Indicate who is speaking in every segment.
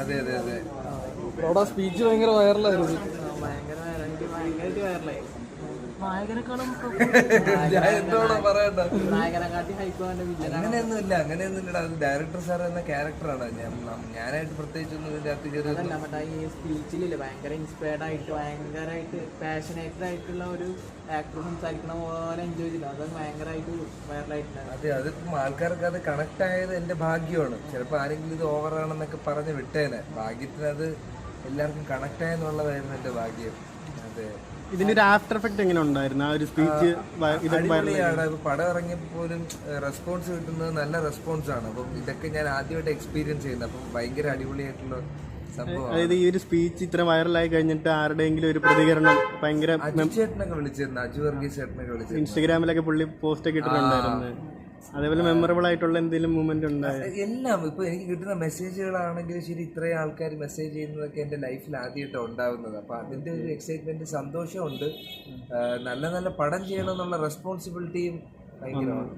Speaker 1: അതെ അതെ അതെ.
Speaker 2: ബ്രോയുടെ സ്പീച്ച് ഭയങ്കര വൈറലായിരുന്നു.
Speaker 3: ഭയങ്കരമായിട്ട് വൈറലായി. നായകനെക്കാളും
Speaker 1: ഞാൻ എന്തോടാ പറയണ്ട.
Speaker 3: നായകനെക്കാട്ടി ഹൈക്കോന്റെ വിജയം.
Speaker 1: അങ്ങനെയൊന്നുമില്ലടാ. അത് ഡയറക്ടർ സാർ എന്ന ക്യാരക്ടറാണ്. ഞാനായിട്ട് പ്രത്യേകിച്ചൊന്നും ഇതിന്റെ അകത്ത് കയറി.
Speaker 3: അതല്ല മറ്റേ ഈ സ്പീച്ചിലില്ലേ ഭയങ്കര ഇൻസ്പയർഡ് ആയിട്ട് ഭയങ്കരമായിട്ട് പാഷനേറ്റഡ് ആയിട്ടുള്ള ഒരു ആക്ടർ സംസാരിക്കണ പോലെ എൻജോയ് ചെയ്തില്ല. അത് ഭയങ്കരമായിട്ട് വൈറലായിട്ടുണ്ടായിരുന്നു.
Speaker 1: അതെ, അതിപ്പം ആൾക്കാർക്ക് അത് കണക്ട് ആയത് എന്റെ ഭാഗ്യമാണ്. ചിലപ്പോൾ ആരെങ്കിലും ഇത് ഓവറാണെന്നൊക്കെ പറഞ്ഞ് വിട്ടേനെ. ഭാഗ്യത്തിന് അത് എല്ലാവർക്കും കണക്ട് ആയെന്നുള്ളതായിരുന്നു എന്റെ ഭാഗ്യം. അതെ.
Speaker 2: ഇതിന്റെ ഒരു ആഫ്റ്റർ എഫക്ട് എങ്ങനെ ഉണ്ടായിരുന്നു? ആ ഒരു സ്പീച്ച്
Speaker 1: അടിപൊളിയാണ്. ഇപ്പൊ പടം ഇറങ്ങിയപ്പോൾ പോലും റെസ്പോൺസ് കിട്ടുന്നത് നല്ല റെസ്പോൺസ് ആണ്. അപ്പം ഇതൊക്കെ ഞാൻ ആദ്യമായിട്ട് എക്സ്പീരിയൻസ് ചെയ്യുന്നത്. അപ്പം ഭയങ്കര അടിപൊളിയായിട്ടുള്ള സംഭവം.
Speaker 2: അതായത് ഈ ഒരു സ്പീച്ച് ഇത്ര വൈറലായി കഴിഞ്ഞിട്ട് ആരുടെയെങ്കിലും ഒരു പ്രതികരണം ഭയങ്കര
Speaker 1: അജു ചേട്ടനൊക്കെ വിളിച്ചിരുന്നു. അജു വർഗീസ് ചേട്ടനൊക്കെ വിളിച്ചിരുന്നു.
Speaker 2: ഇൻസ്റ്റഗ്രാമിലൊക്കെ പുള്ളി പോസ്റ്റ് ഒക്കെ ഇട്ടിട്ടുണ്ടായിരുന്നു. അതേപോലെ മെമ്മറബിൾ ആയിട്ടുള്ള എന്തെങ്കിലും മൂവ്മെന്റ് ഉണ്ടായോ?
Speaker 1: എല്ലാം ഇപ്പൊ എനിക്ക് കിട്ടുന്ന മെസ്സേജുകളാണെങ്കിലും ശരി, ഇത്രയും ആൾക്കാർ മെസ്സേജ് ചെയ്യുന്നതൊക്കെ എന്റെ ലൈഫിൽ ആദ്യമായിട്ടാണ് ഉണ്ടാവുന്നത്. അപ്പൊ അതിന്റെ ഒരു എക്സൈറ്റ്മെന്റ്, സന്തോഷമുണ്ട്. നല്ല നല്ല പടം ചെയ്യണമെന്നുള്ള റെസ്പോൺസിബിലിറ്റിയും ഭയങ്കരമാണ്.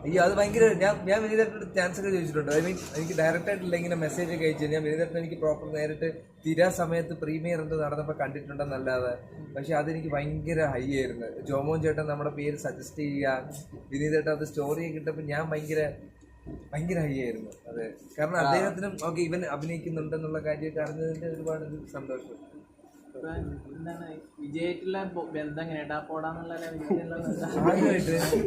Speaker 1: അയ്യോ, അത് ഭയങ്കര. ഞാൻ വിനീതേട്ടനോട് ചാൻസ് ഒക്കെ ചോദിച്ചിട്ടുണ്ട്. ഐ മീൻ, എനിക്ക് ഡയറക്റ്റ് ആയിട്ടില്ല ഇങ്ങനെ മെസ്സേജ് ഒക്കെ അയച്ചു. ഞാൻ വിനീതേട്ടൻ എനിക്ക് പ്രോപ്പർ നേരിട്ട് തിരാ സമയത്ത് പ്രീമിയർ എന്ത് നടന്നപ്പോൾ കണ്ടിട്ടുണ്ടെന്നല്ലാതെ. പക്ഷെ അതെനിക്ക് ഭയങ്കര ഹൈ ആയിരുന്നു. ജോമോൻ ചേട്ടൻ നമ്മുടെ പേര് സജസ്റ്റ് ചെയ്യുക, വിനീതേട്ടൻ അത് സ്റ്റോറി കിട്ടപ്പോൾ ഞാൻ ഭയങ്കര ഹൈ ആയിരുന്നു. അതെ, കാരണം അദ്ദേഹത്തിനും ഓക്കെ ഇവൻ അഭിനയിക്കുന്നുണ്ടെന്നുള്ള കാര്യമൊക്കെ അറിഞ്ഞതിന്റെ ഒരുപാട് സന്തോഷം.
Speaker 3: എന്താണ് വിജയായിട്ടുള്ള ബന്ധം എങ്ങനെയാ പോടാന്നുള്ള
Speaker 1: ആദ്യമായിട്ട്